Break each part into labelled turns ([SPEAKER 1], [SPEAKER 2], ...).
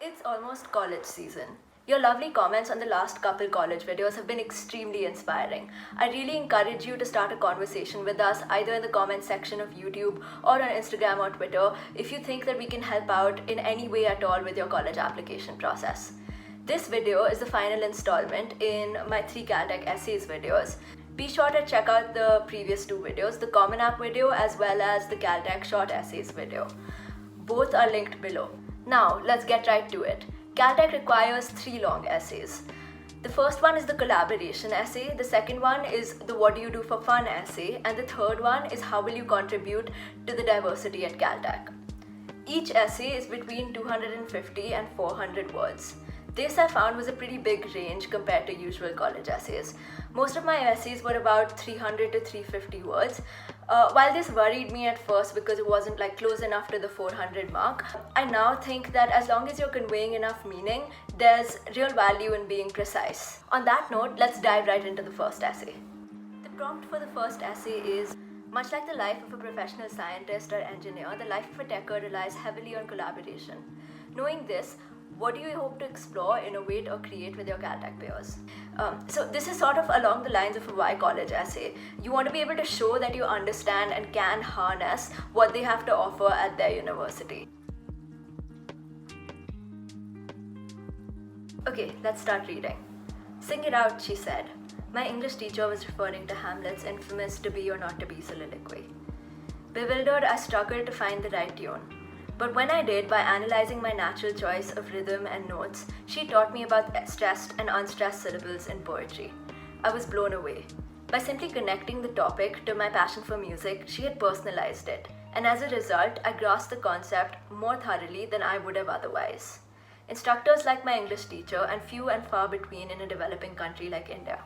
[SPEAKER 1] It's almost college season. Your lovely comments on the last couple college videos have been extremely inspiring. I really encourage you to start a conversation with us either in the comment section of YouTube or on Instagram or Twitter if you think that we can help out in any way at all with your college application process. This video is the final installment in my 3 Caltech essays videos. Be sure to check out the previous 2 videos, the Common App video as well as the Caltech short essays video. Both are linked below. Now, let's get right to it. Caltech requires 3 long essays. The first one is the collaboration essay, the second one is the what do you do for fun essay, and the third one is how will you contribute to the diversity at Caltech. Each essay is between 250 and 400 words. This I found was a pretty big range compared to usual college essays. Most of my essays were about 300 to 350 words. While this worried me at first because it wasn't close enough to the 400 mark, I now think that as long as you're conveying enough meaning, there's real value in being precise. On that note, let's dive right into the first essay. The prompt for the first essay is, much like the life of a professional scientist or engineer, the life of a techer relies heavily on collaboration. Knowing this, what do you hope to explore, innovate, or create with your Caltech peers? So this is sort of along the lines of a why college essay. You want to be able to show that you understand and can harness what they have to offer at their university. Okay, let's start reading. Sing it out, she said. My English teacher was referring to Hamlet's infamous to be or not to be soliloquy. Bewildered, I struggled to find the right tune. But when I did, by analyzing my natural choice of rhythm and notes, she taught me about stressed and unstressed syllables in poetry. I was blown away. By simply connecting the topic to my passion for music, she had personalized it, and as a result, I grasped the concept more thoroughly than I would have otherwise. Instructors like my English teacher, and few and far between in a developing country like India.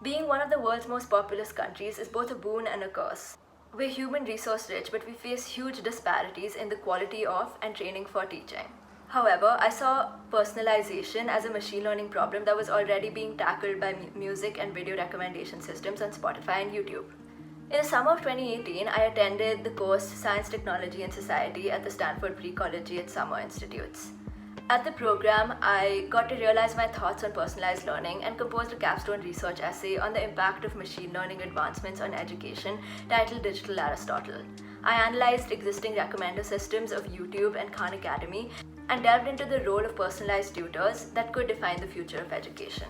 [SPEAKER 1] Being one of the world's most populous countries is both a boon and a curse. We're human resource rich, but we face huge disparities in the quality of and training for teaching. However, I saw personalization as a machine learning problem that was already being tackled by music and video recommendation systems on Spotify and YouTube. In the summer of 2018, I attended the course Science, Technology and Society at the Stanford Pre-Collegiate Summer Institutes. At the program, I got to realize my thoughts on personalized learning and composed a capstone research essay on the impact of machine learning advancements on education titled Digital Aristotle. I analyzed existing recommender systems of YouTube and Khan Academy and delved into the role of personalized tutors that could define the future of education.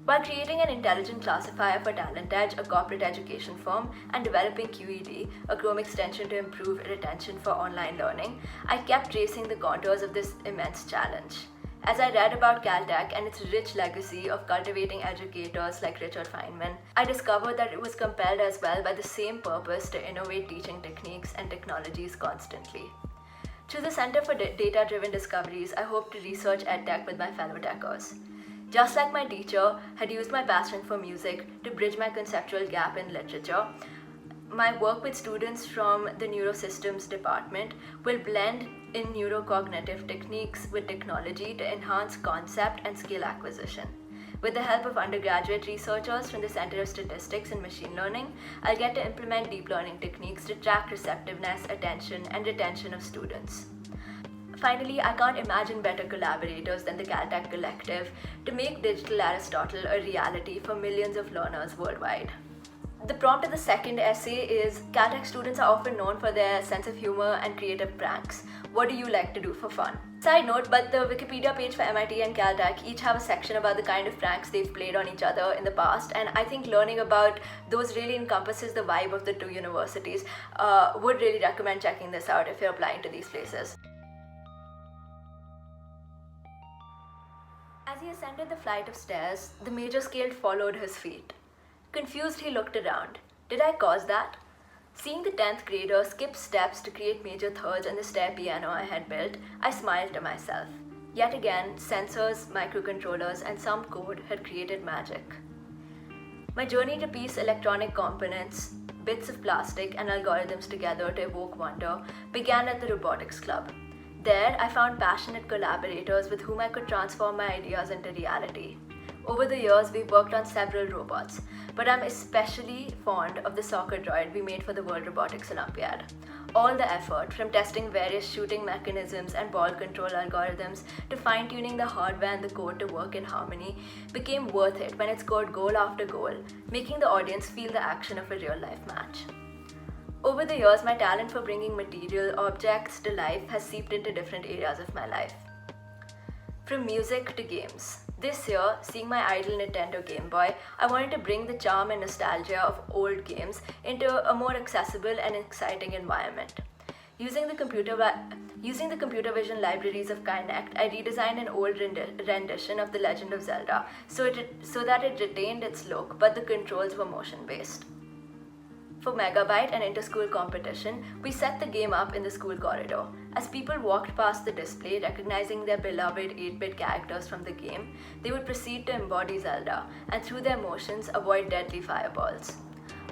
[SPEAKER 1] While creating an intelligent classifier for TalentEdge, a corporate education firm, and developing QED, a Chrome extension to improve retention for online learning, I kept tracing the contours of this immense challenge. As I read about Caltech and its rich legacy of cultivating educators like Richard Feynman, I discovered that it was compelled as well by the same purpose to innovate teaching techniques and technologies constantly. Through the Center for Data-Driven Discoveries, I hope to research EdTech with my fellow techers. Just like my teacher had used my passion for music to bridge my conceptual gap in literature, my work with students from the Neurosystems department will blend in neurocognitive techniques with technology to enhance concept and skill acquisition. With the help of undergraduate researchers from the Center of Statistics and Machine Learning, I'll get to implement deep learning techniques to track receptiveness, attention, and retention of students. Finally, I can't imagine better collaborators than the Caltech Collective to make Digital Aristotle a reality for millions of learners worldwide. The prompt of the second essay is, Caltech students are often known for their sense of humor and creative pranks. What do you like to do for fun? Side note, but the Wikipedia page for MIT and Caltech each have a section about the kind of pranks they've played on each other in the past, and I think learning about those really encompasses the vibe of the 2 universities. Would really recommend checking this out if you're applying to these places. As he ascended the flight of stairs, the major scale followed his feet. Confused, he looked around. Did I cause that? Seeing the 10th grader skip steps to create major thirds on the stair piano I had built, I smiled to myself. Yet again, sensors, microcontrollers, and some code had created magic. My journey to piece electronic components, bits of plastic, and algorithms together to evoke wonder began at the Robotics Club. There, I found passionate collaborators with whom I could transform my ideas into reality. Over the years, we've worked on several robots, but I'm especially fond of the soccer droid we made for the World Robotics Olympiad. All the effort, from testing various shooting mechanisms and ball control algorithms to fine-tuning the hardware and the code to work in harmony, became worth it when it scored goal after goal, making the audience feel the action of a real-life match. Over the years, my talent for bringing material objects to life has seeped into different areas of my life. From music to games. This year, seeing my idol Nintendo Game Boy, I wanted to bring the charm and nostalgia of old games into a more accessible and exciting environment. Using the computer vision libraries of Kinect, I redesigned an old rendition of The Legend of Zelda so that it retained its look, but the controls were motion-based. For Megabyte and Inter-School competition, we set the game up in the school corridor. As people walked past the display, recognizing their beloved 8-bit characters from the game, they would proceed to embody Zelda and through their motions avoid deadly fireballs.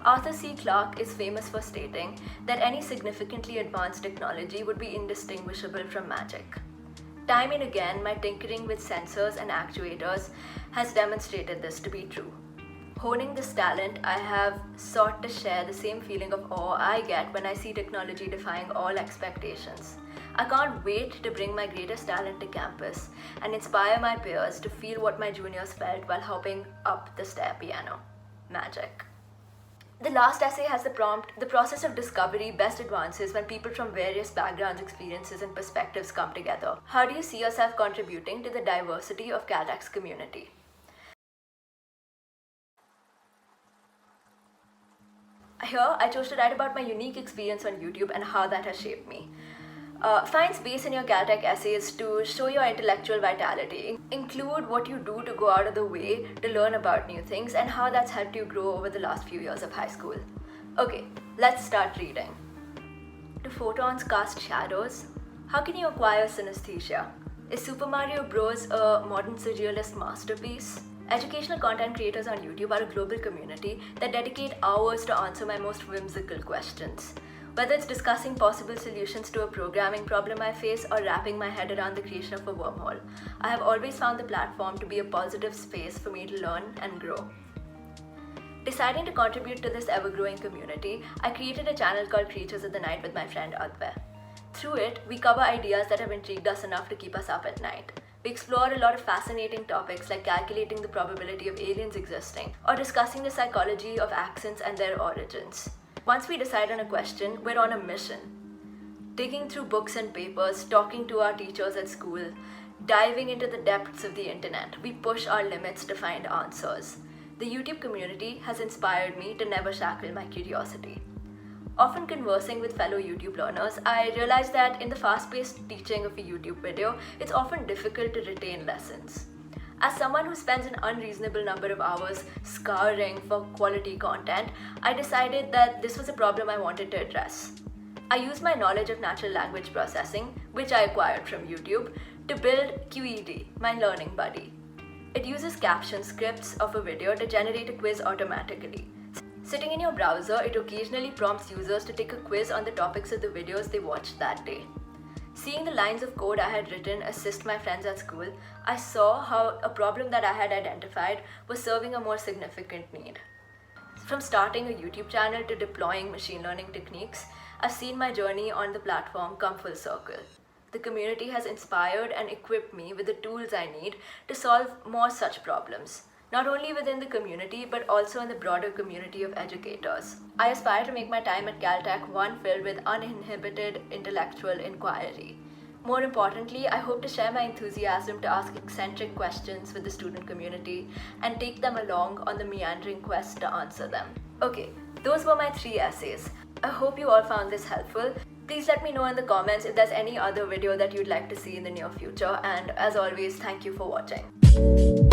[SPEAKER 1] Arthur C. Clarke is famous for stating that any significantly advanced technology would be indistinguishable from magic. Time and again, my tinkering with sensors and actuators has demonstrated this to be true. Honing this talent, I have sought to share the same feeling of awe I get when I see technology defying all expectations. I can't wait to bring my greatest talent to campus and inspire my peers to feel what my juniors felt while hopping up the stair piano. Magic. The last essay has the prompt, "The process of discovery best advances when people from various backgrounds, experiences, and perspectives come together. How do you see yourself contributing to the diversity of Caltech's community?" Here, I chose to write about my unique experience on YouTube and how that has shaped me. Find space in your Caltech essays to show your intellectual vitality. Include what you do to go out of the way to learn about new things and how that's helped you grow over the last few years of high school. Okay, let's start reading. Do photons cast shadows? How can you acquire synesthesia? Is Super Mario Bros. A modern surrealist masterpiece? Educational content creators on YouTube are a global community that dedicate hours to answer my most whimsical questions. Whether it's discussing possible solutions to a programming problem I face or wrapping my head around the creation of a wormhole, I have always found the platform to be a positive space for me to learn and grow. Deciding to contribute to this ever-growing community, I created a channel called Creatures of the Night with my friend Advay. Through it, we cover ideas that have intrigued us enough to keep us up at night. We explore a lot of fascinating topics like calculating the probability of aliens existing or discussing the psychology of accents and their origins. Once we decide on a question, we're on a mission. Digging through books and papers, talking to our teachers at school, diving into the depths of the internet, we push our limits to find answers. The YouTube community has inspired me to never shackle my curiosity. Often conversing with fellow YouTube learners, I realized that in the fast-paced teaching of a YouTube video, it's often difficult to retain lessons. As someone who spends an unreasonable number of hours scouring for quality content, I decided that this was a problem I wanted to address. I used my knowledge of natural language processing, which I acquired from YouTube, to build QED, my learning buddy. It uses caption scripts of a video to generate a quiz automatically. Sitting in your browser, it occasionally prompts users to take a quiz on the topics of the videos they watched that day. Seeing the lines of code I had written assist my friends at school, I saw how a problem that I had identified was serving a more significant need. From starting a YouTube channel to deploying machine learning techniques, I've seen my journey on the platform come full circle. The community has inspired and equipped me with the tools I need to solve more such problems, not only within the community, but also in the broader community of educators. I aspire to make my time at Caltech one filled with uninhibited intellectual inquiry. More importantly, I hope to share my enthusiasm to ask eccentric questions with the student community and take them along on the meandering quest to answer them. Okay, those were my 3 essays. I hope you all found this helpful. Please let me know in the comments if there's any other video that you'd like to see in the near future, and as always, thank you for watching.